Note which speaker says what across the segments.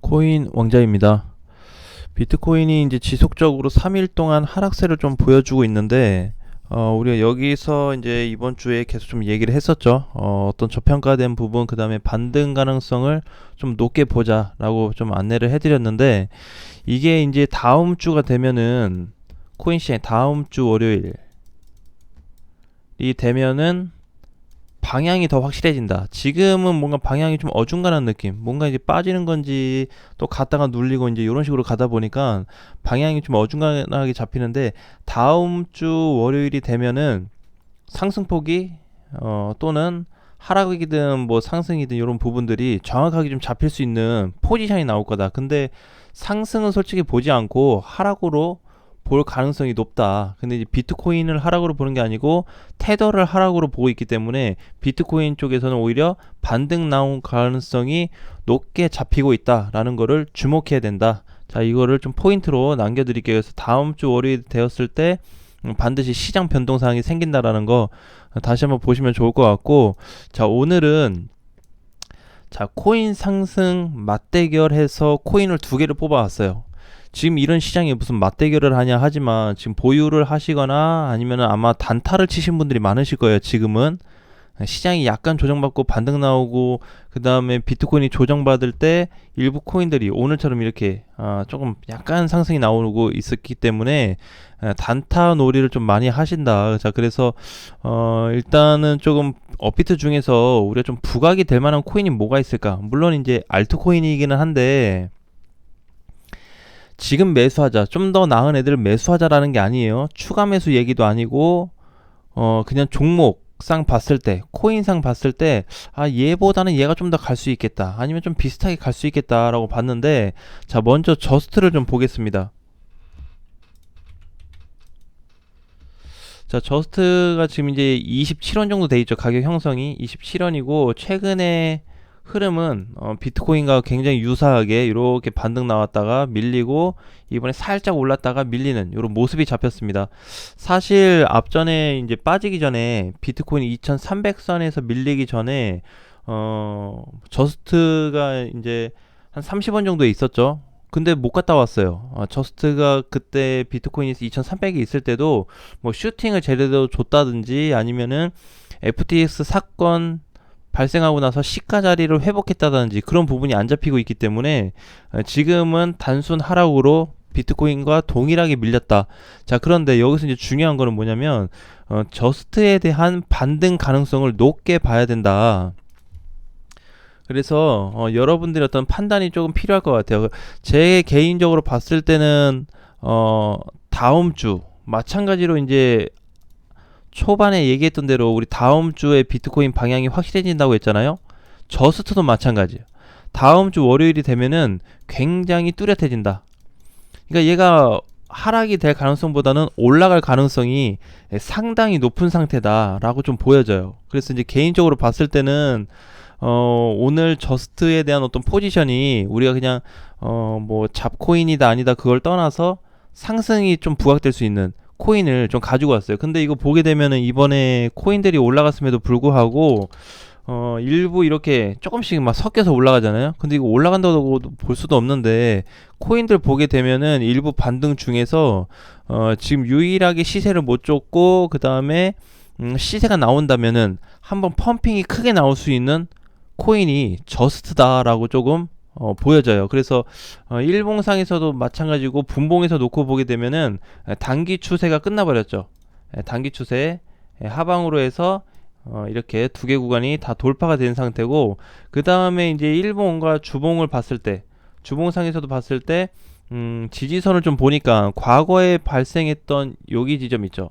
Speaker 1: 코인 왕자입니다. 비트코인이 이제 지속적으로 3일 동안 하락세를 좀 보여주고 있는데, 우리가 여기서 이제 이번 주에 계속 좀 얘기를 했었죠. 어떤 저평가된 부분, 그 다음에 반등 가능성을 좀 높게 보자라고 좀 안내를 해드렸는데, 이게 이제 다음 주가 되면은, 코인 시장이 다음 주 월요일이 되면은, 방향이 더 확실해진다. 지금은 뭔가 방향이 좀 어중간한 느낌. 뭔가 이제 빠지는 건지 또 갔다가 눌리고 이제 이런 식으로 가다 보니까 방향이 좀 어중간하게 잡히는데, 다음 주 월요일이 되면은 상승폭이 또는 하락이든 뭐 상승이든 이런 부분들이 정확하게 좀 잡힐 수 있는 포지션이 나올 거다. 근데 상승은 솔직히 보지 않고 하락으로 볼 가능성이 높다. 근데 이제 비트코인을 하락으로 보는 게 아니고 테더를 하락으로 보고 있기 때문에 비트코인 쪽에서는 오히려 반등 나온 가능성이 높게 잡히고 있다라는 거를 주목해야 된다. 자, 이거를 좀 포인트로 남겨드릴게요. 그래서 다음 주 월요일 되었을 때 반드시 시장 변동사항이 생긴다라는 거 다시 한번 보시면 좋을 것 같고, 자, 오늘은 코인 상승 맞대결해서 코인을 두 개를 뽑아왔어요. 지금 이런 시장에 무슨 맞대결을 하냐 하지만, 지금 보유를 하시거나 아니면 아마 단타를 치신 분들이 많으실 거예요. 지금은 시장이 약간 조정받고 반등 나오고, 그 다음에 비트코인이 조정받을 때 일부 코인들이 오늘처럼 이렇게 조금 약간 상승이 나오고 있었기 때문에 단타 놀이를 좀 많이 하신다. 자, 그래서 일단은 조금 업비트 중에서 우리가 좀 부각이 될 만한 코인이 뭐가 있을까? 물론 이제 알트코인이기는 한데, 지금 매수하자, 좀 더 나은 애들을 매수하자라는 게 아니에요. 추가 매수 얘기도 아니고, 그냥 종목상 봤을 때, 코인상 봤을 때, 얘보다는 얘가 좀 더 갈 수 있겠다, 아니면 좀 비슷하게 갈 수 있겠다라고 봤는데, 자, 먼저 저스트를 좀 보겠습니다. 자, 저스트가 지금 이제 27원 정도 돼 있죠. 가격 형성이 27원이고, 최근에 흐름은 비트코인과 굉장히 유사하게 이렇게 반등 나왔다가 밀리고, 이번에 살짝 올랐다가 밀리는 이런 모습이 잡혔습니다. 사실 앞전에 이제 빠지기 전에 비트코인이 2300선에서 밀리기 전에 저스트가 이제 한 30원 정도에 있었죠. 근데 못 갔다 왔어요. 저스트가 그때 비트코인이 2300이 있을 때도 뭐 슈팅을 제대로 줬다든지 아니면은 FTX 사건 발생하고 나서 시가 자리를 회복했다든지 그런 부분이 안 잡히고 있기 때문에 지금은 단순 하락으로 비트코인과 동일하게 밀렸다. 자, 그런데 여기서 이제 중요한 거는 뭐냐면 저스트에 대한 반등 가능성을 높게 봐야 된다. 그래서 여러분들의 어떤 판단이 조금 필요할 것 같아요. 제 개인적으로 봤을 때는 다음 주 마찬가지로 이제 초반에 얘기했던 대로 우리 다음 주에 비트코인 방향이 확실해진다고 했잖아요. 저스트도 마찬가지예요. 다음 주 월요일이 되면은 굉장히 뚜렷해진다. 그러니까 얘가 하락이 될 가능성보다는 올라갈 가능성이 상당히 높은 상태다라고 좀 보여져요. 그래서 이제 개인적으로 봤을 때는 오늘 저스트에 대한 어떤 포지션이 우리가 그냥 뭐 잡코인이다 아니다 그걸 떠나서 상승이 좀 부각될 수 있는 코인을 좀 가지고 왔어요. 근데 이거 보게 되면은 이번에 코인들이 올라갔음에도 불구하고 일부 이렇게 조금씩 막 섞여서 올라가잖아요. 근데 이거 올라간다고 볼 수도 없는데, 코인들 보게 되면은 일부 반등 중에서 지금 유일하게 시세를 못 줬고, 그 다음에 시세가 나온다면은 한번 펌핑이 크게 나올 수 있는 코인이 저스트다라고 조금 보여져요. 그래서 일봉상에서도 마찬가지고 분봉에서 놓고 보게 되면은 단기 추세가 끝나버렸죠. 단기 추세 하방으로 해서 이렇게 두 개 구간이 다 돌파가 된 상태고, 그 다음에 이제 일봉과 주봉을 봤을 때, 주봉상에서도 봤을 때 지지선을 좀 보니까 과거에 발생했던 여기 지점 있죠.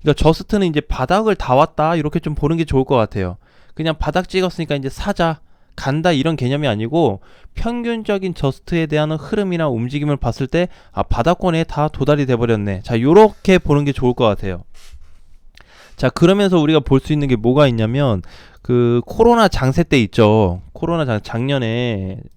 Speaker 1: 그러니까 저스트는 이제 바닥을 다 왔다 이렇게 좀 보는 게 좋을 것 같아요. 그냥 바닥 찍었으니까 이제 사자 간다 이런 개념이 아니고, 평균적인 저스트에 대한 흐름이나 움직임을 봤을 때 바닥권에 다 도달이 돼 버렸네. 자, 요렇게 보는 게 좋을 것 같아요. 자, 그러면서 우리가 볼 수 있는 게 뭐가 있냐면, 그 코로나 장세 때 있죠.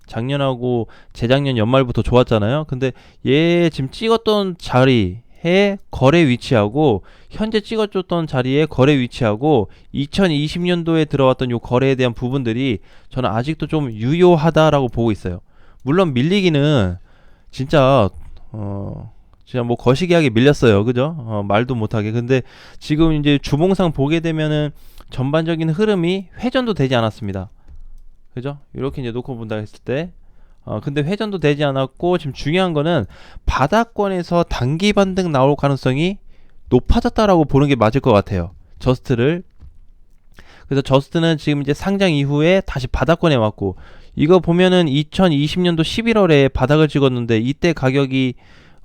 Speaker 1: 작년하고 재작년 연말부터 좋았잖아요. 근데 얘 지금 찍었던 자리에 거래 위치하고 현재 찍어줬던 자리에 거래 위치하고 2020년도에 들어왔던 요 거래에 대한 부분들이 저는 아직도 좀 유효하다라고 보고 있어요. 물론 밀리기는 진짜 진짜 뭐 거시기하게 밀렸어요. 그죠? 말도 못하게. 근데 지금 이제 주봉상 보게 되면은 전반적인 흐름이 회전도 되지 않았습니다. 그죠? 이렇게 이제 놓고 본다 했을 때 근데 회전도 되지 않았고, 지금 중요한 거는 바닥권에서 단기 반등 나올 가능성이 높아졌다라고 보는 게 맞을 것 같아요. 저스트를. 그래서 저스트는 지금 이제 상장 이후에 다시 바닥권에 왔고, 이거 보면은 2020년도 11월에 바닥을 찍었는데 이때 가격이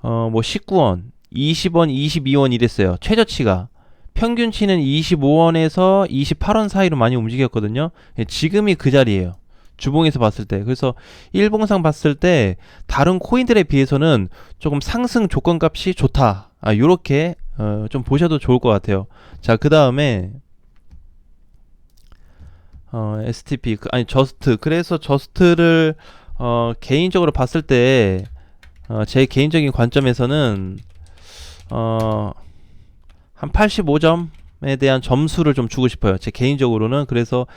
Speaker 1: 뭐 19원, 20원, 22원 이랬어요. 최저치가. 평균치는 25원에서 28원 사이로 많이 움직였거든요. 지금이 그 자리예요. 주봉에서 봤을 때. 그래서 일봉상 봤을 때 다른 코인들에 비해서는 조금 상승 조건값이 좋다. 요렇게 좀 보셔도 좋을 것 같아요. 자, 그 다음에 STP 아니 저스트. 그래서 저스트를 개인적으로 봤을 때 제 개인적인 관점에서는 한 85점에 대한 점수를 좀 주고 싶어요. 제 개인적으로는. 그래서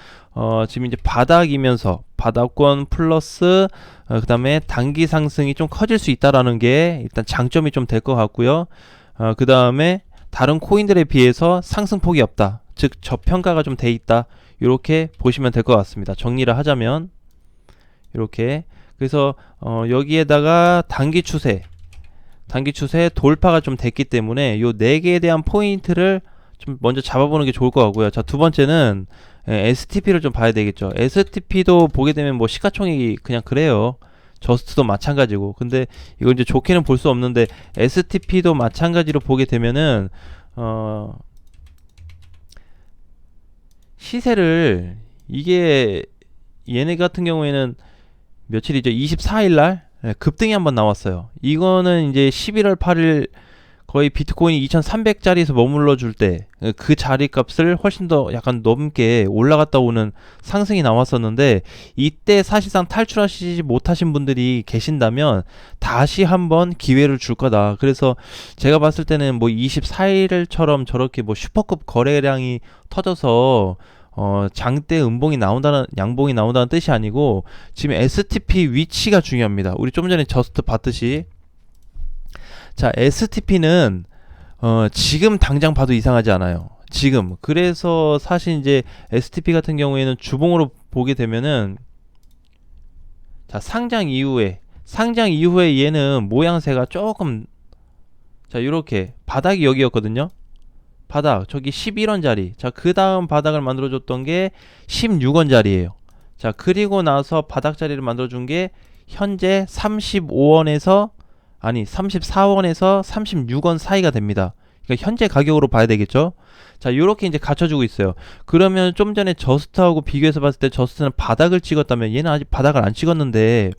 Speaker 1: 지금 이제 바닥이면서 바닥권 플러스 그 다음에 단기 상승이 좀 커질 수 있다라는 게 일단 장점이 좀 될 것 같고요. 그 다음에 다른 코인들에 비해서 상승폭이 없다. 즉 저평가가 좀 돼 있다. 이렇게 보시면 될 것 같습니다. 정리를 하자면 이렇게. 그래서 여기에다가 단기 추세 돌파가 좀 됐기 때문에 요 4개에 대한 포인트를 좀 먼저 잡아보는 게 좋을 것 같고요. 자, 두 번째는 STP를 좀 봐야 되겠죠. STP도 보게 되면 뭐 시가총액이 그냥 그래요. 저스트도 마찬가지고. 근데 이걸 이제 좋게는 볼 수 없는데 STP도 마찬가지로 보게 되면은 시세를, 이게 얘네 같은 경우에는 며칠이죠? 24일날 급등이 한번 나왔어요. 이거는 이제 11월 8일 거의 비트코인이 2300짜리에서 머물러 줄 때 그 자리 값을 훨씬 더 약간 넘게 올라갔다 오는 상승이 나왔었는데, 이때 사실상 탈출하시지 못하신 분들이 계신다면 다시 한번 기회를 줄 거다. 그래서 제가 봤을 때는 뭐 24일처럼 저렇게 뭐 슈퍼급 거래량이 터져서 장대 음봉이 나온다는, 양봉이 나온다는 뜻이 아니고, 지금 STP 위치가 중요합니다. 우리 좀 전에 저스트 봤듯이. 자, STP는 지금 당장 봐도 이상하지 않아요. 지금. 그래서 사실 이제 STP 같은 경우에는 주봉으로 보게 되면은, 자, 상장 이후에 얘는 모양새가 조금, 자, 요렇게 바닥이 여기였거든요. 바닥 저기 11원짜리. 자, 그 다음 바닥을 만들어줬던 게 16원짜리예요. 자, 그리고 나서 바닥 자리를 만들어준 게 현재 34원에서 36원 사이가 됩니다. 그러니까 현재 가격으로 봐야 되겠죠. 자, 요렇게 이제 갖춰주고 있어요. 그러면 좀 전에 저스트하고 비교해서 봤을 때 저스트는 바닥을 찍었다면 얘는 아직 바닥을 안 찍었는데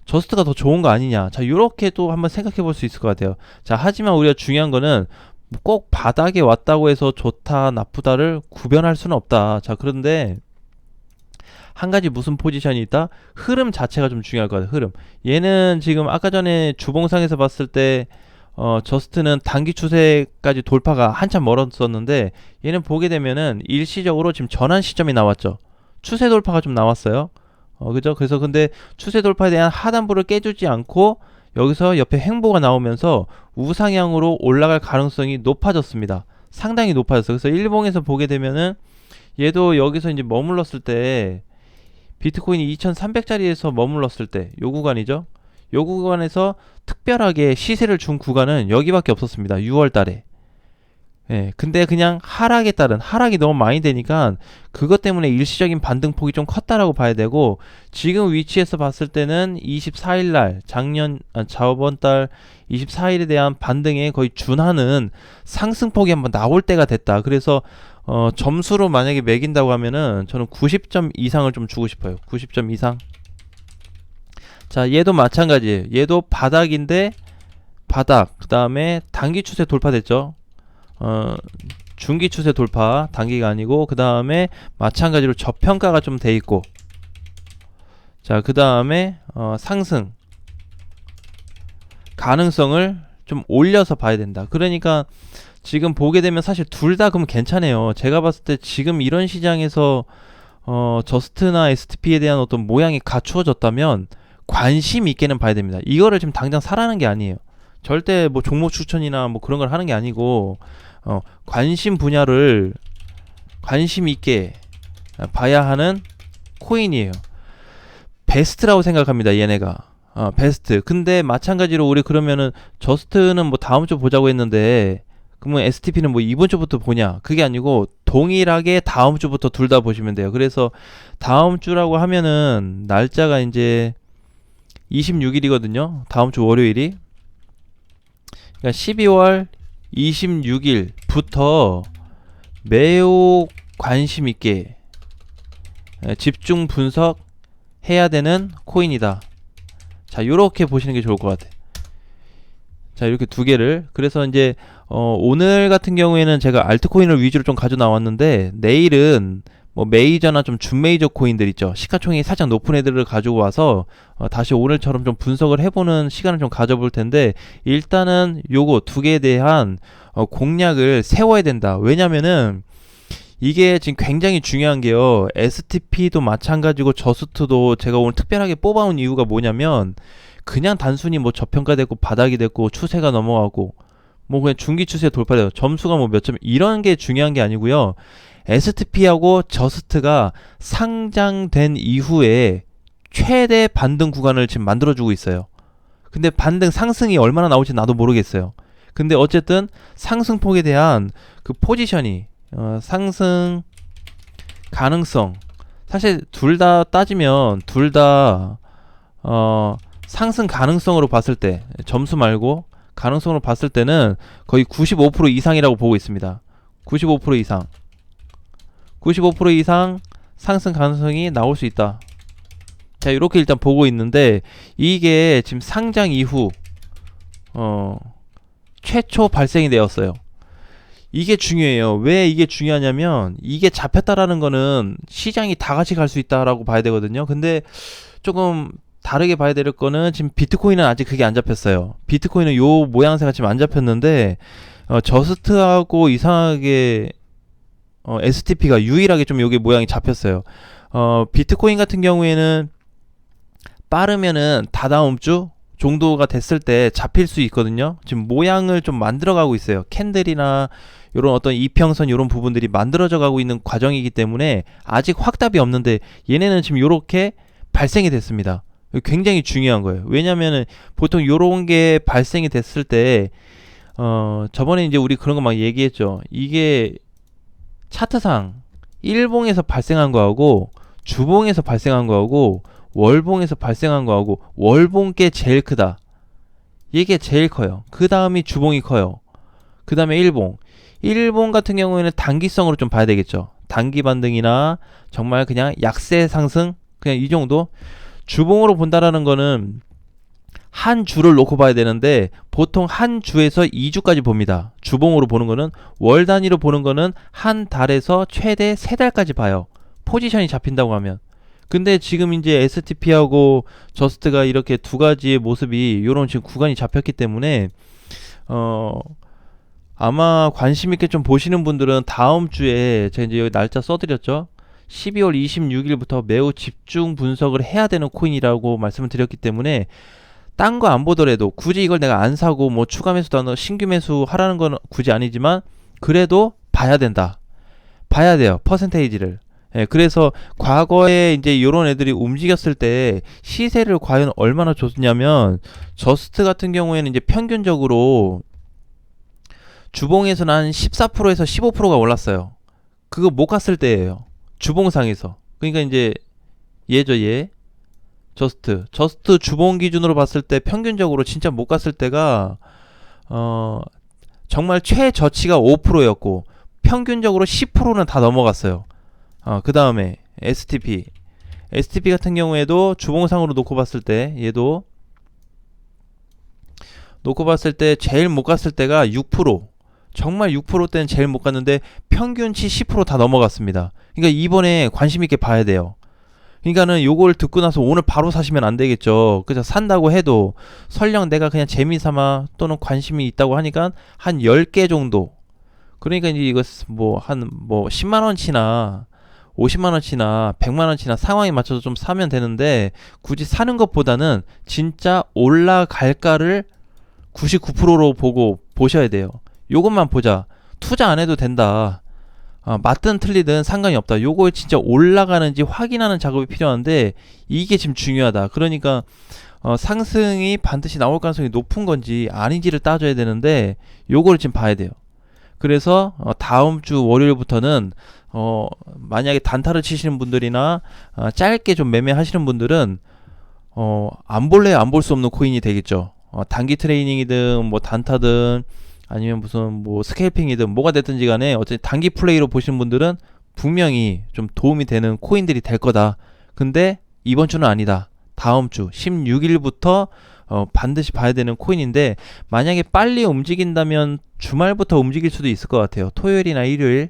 Speaker 1: 저스트가 더 좋은 거 아니냐. 자, 요렇게 또 한번 생각해 볼 수 있을 것 같아요. 자, 하지만 우리가 중요한 거는 꼭 바닥에 왔다고 해서 좋다 나쁘다를 구별할 수는 없다. 자, 그런데 한 가지 무슨 포지션이 있다? 흐름 자체가 좀 중요할 것 같아요. 흐름. 얘는 지금 아까 전에 주봉상에서 봤을 때 저스트는 단기 추세까지 돌파가 한참 멀었었는데, 얘는 보게 되면은 일시적으로 지금 전환 시점이 나왔죠. 추세 돌파가 좀 나왔어요. 그죠? 그래서 근데 추세 돌파에 대한 하단부를 깨주지 않고 여기서 옆에 횡보가 나오면서 우상향으로 올라갈 가능성이 높아졌습니다. 상당히 높아졌어요. 그래서 일봉에서 보게 되면은 얘도 여기서 이제 머물렀을 때, 비트코인이 2300짜리에서 머물렀을 때 요 구간이죠. 요 구간에서 특별하게 시세를 준 구간은 여기밖에 없었습니다. 6월 달에. 예, 근데 그냥 하락에 따른 하락이 너무 많이 되니까 그것 때문에 일시적인 반등폭이 좀 컸다라고 봐야 되고, 지금 위치에서 봤을 때는 24일날 저번 달 24일에 대한 반등에 거의 준하는 상승폭이 한번 나올 때가 됐다. 그래서 점수로 만약에 매긴다고 하면은 저는 90점 이상을 좀 주고 싶어요. 90점 이상. 자, 얘도 마찬가지예요. 얘도 바닥인데 바닥, 그 다음에 단기 추세 돌파됐죠. 중기 추세 돌파, 단기가 아니고, 그 다음에 마찬가지로 저평가가 좀 돼 있고, 자, 그 다음에 상승 가능성을 좀 올려서 봐야 된다. 그러니까 지금 보게 되면 사실 둘 다 그럼 괜찮아요. 제가 봤을 때 지금 이런 시장에서 저스트나 STP에 대한 어떤 모양이 갖추어졌다면 관심 있게는 봐야 됩니다. 이거를 지금 당장 사라는 게 아니에요. 절대 뭐 종목 추천이나 뭐 그런 걸 하는 게 아니고 관심 분야를 관심 있게 봐야 하는 코인이에요. 베스트라고 생각합니다. 얘네가 베스트. 근데 마찬가지로 우리 그러면은 저스트는 뭐 다음 주 보자고 했는데 그러면 STP는 뭐 이번 주부터 보냐? 그게 아니고 동일하게 다음 주부터 둘 다 보시면 돼요. 그래서 다음 주라고 하면은 날짜가 이제 26일이거든요. 다음 주 월요일이. 그러니까 12월 26일부터 매우 관심 있게 집중 분석해야 되는 코인이다. 자, 요렇게 보시는 게 좋을 것 같아요. 자, 이렇게 두 개를. 그래서 이제 오늘 같은 경우에는 제가 알트코인을 위주로 좀 가져 나왔는데 내일은 뭐 메이저나 좀 준메이저 코인들 있죠. 시가총액이 살짝 높은 애들을 가지고 와서 다시 오늘처럼 좀 분석을 해보는 시간을 좀 가져볼 텐데 일단은 요거 두 개에 대한 공략을 세워야 된다. 왜냐면은 이게 지금 굉장히 중요한 게요. STP도 마찬가지고 저스트도 제가 오늘 특별하게 뽑아온 이유가 뭐냐면 그냥 단순히 뭐 저평가됐고 바닥이 됐고 추세가 넘어가고 뭐 그냥 중기 추세 돌파돼요. 점수가 뭐 몇 점 이런 게 중요한 게 아니고요. STP하고 저스트가 상장된 이후에 최대 반등 구간을 지금 만들어주고 있어요. 근데 반등 상승이 얼마나 나올지 나도 모르겠어요. 근데 어쨌든 상승폭에 대한 그 포지션이 상승 가능성 사실 둘 다 따지면 둘 다 상승 가능성으로 봤을 때 점수 말고 가능성으로 봤을 때는 거의 95% 이상이라고 보고 있습니다. 95% 이상 95% 이상 상승 가능성이 나올 수 있다. 자, 이렇게 일단 보고 있는데 이게 지금 상장 이후 최초 발생이 되었어요. 이게 중요해요. 왜 이게 중요하냐면 이게 잡혔다라는 거는 시장이 다 같이 갈 수 있다라고 봐야 되거든요. 근데 조금 다르게 봐야 될 거는 지금 비트코인은 아직 그게 안 잡혔어요. 비트코인은 요 모양새가 지금 안 잡혔는데 저스트하고 이상하게 STP가 유일하게 좀 요게 모양이 잡혔어요. 비트코인 같은 경우에는 빠르면은 다다음 주 정도가 됐을 때 잡힐 수 있거든요. 지금 모양을 좀 만들어가고 있어요. 캔들이나 이런 어떤 이평선 이런 부분들이 만들어져 가고 있는 과정이기 때문에 아직 확답이 없는데 얘네는 지금 요렇게 발생이 됐습니다. 굉장히 중요한 거예요. 왜냐면은 보통 요런 게 발생이 됐을 때 저번에 이제 우리 그런 거 막 얘기했죠. 이게 차트상 일봉에서 발생한 거하고 주봉에서 발생한 거하고 월봉에서 발생한 거하고 월봉께 제일 크다. 이게 제일 커요. 그 다음이 주봉이 커요. 그 다음에 일봉. 일봉 같은 경우에는 단기성으로 좀 봐야 되겠죠. 단기 반등이나 정말 그냥 약세 상승 그냥 이 정도. 주봉으로 본다라는 거는 한 주를 놓고 봐야 되는데 보통 한 주에서 2주까지 봅니다. 주봉으로 보는 거는 월 단위로 보는 거는 한 달에서 최대 3달까지 봐요. 포지션이 잡힌다고 하면. 근데 지금 이제 STP하고 저스트가 이렇게 두 가지의 모습이 요런 지금 구간이 잡혔기 때문에 아마 관심 있게 좀 보시는 분들은 다음 주에 제가 이제 여기 날짜 써드렸죠. 12월 26일부터 매우 집중 분석을 해야 되는 코인이라고 말씀을 드렸기 때문에 딴 거 안 보더라도 굳이 이걸 내가 안 사고 뭐 추가 매수도 안 하고 신규 매수 하라는 건 굳이 아니지만 그래도 봐야 된다. 봐야 돼요. 퍼센테이지를. 예, 그래서 과거에 이제 요런 애들이 움직였을 때 시세를 과연 얼마나 줬냐면 저스트 같은 경우에는 이제 평균적으로 주봉에서는 한 14%에서 15%가 올랐어요. 그거 못 갔을 때예요. 주봉상에서. 그러니까 이제 얘죠, 얘. 저스트 주봉 기준으로 봤을 때 평균적으로 진짜 못 갔을 때가 정말 최저치가 5%였고 평균적으로 10%는 다 넘어갔어요. 그 다음에 STP 같은 경우에도 주봉상으로 놓고 봤을 때 얘도 놓고 봤을 때 제일 못 갔을 때가 6%. 정말 6%대는 제일 못 갔는데 평균치 10% 다 넘어갔습니다. 그러니까 이번에 관심 있게 봐야 돼요. 그러니까는 요걸 듣고 나서 오늘 바로 사시면 안 되겠죠. 그래서 산다고 해도 설령 내가 그냥 재미삼아 또는 관심이 있다고 하니까 한 10개 정도. 그러니까 이제 이거 뭐 한 뭐 10만 원치나 50만원치나 100만원치나 상황에 맞춰서 좀 사면 되는데, 굳이 사는 것보다는 진짜 올라갈까를 99%로 보고 보셔야 돼요. 요것만 보자. 투자 안 해도 된다. 맞든 틀리든 상관이 없다. 요걸 진짜 올라가는지 확인하는 작업이 필요한데, 이게 지금 중요하다. 그러니까 상승이 반드시 나올 가능성이 높은 건지 아닌지를 따져야 되는데, 요걸 지금 봐야 돼요. 그래서 다음 주 월요일부터는 만약에 단타를 치시는 분들이나 짧게 좀 매매하시는 분들은 안 볼래 안 볼 수 없는 코인이 되겠죠. 단기 트레이닝이든 뭐 단타든 아니면 무슨 뭐 스캘핑이든 뭐가 됐든지 간에 어쨌든 단기 플레이로 보시는 분들은 분명히 좀 도움이 되는 코인들이 될 거다. 근데 이번 주는 아니다. 다음 주 16일부터 반드시 봐야 되는 코인인데, 만약에 빨리 움직인다면 주말부터 움직일 수도 있을 것 같아요. 토요일이나 일요일.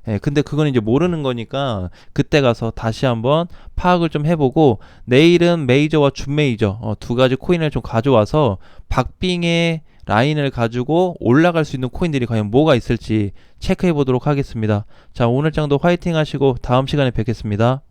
Speaker 1: 예, 근데 그건 이제 모르는 거니까 그때 가서 다시 한번 파악을 좀 해보고, 내일은 메이저와 준메이저 두 가지 코인을 좀 가져와서 박빙의 라인을 가지고 올라갈 수 있는 코인들이 과연 뭐가 있을지 체크해 보도록 하겠습니다. 자, 오늘 장도 화이팅 하시고 다음 시간에 뵙겠습니다.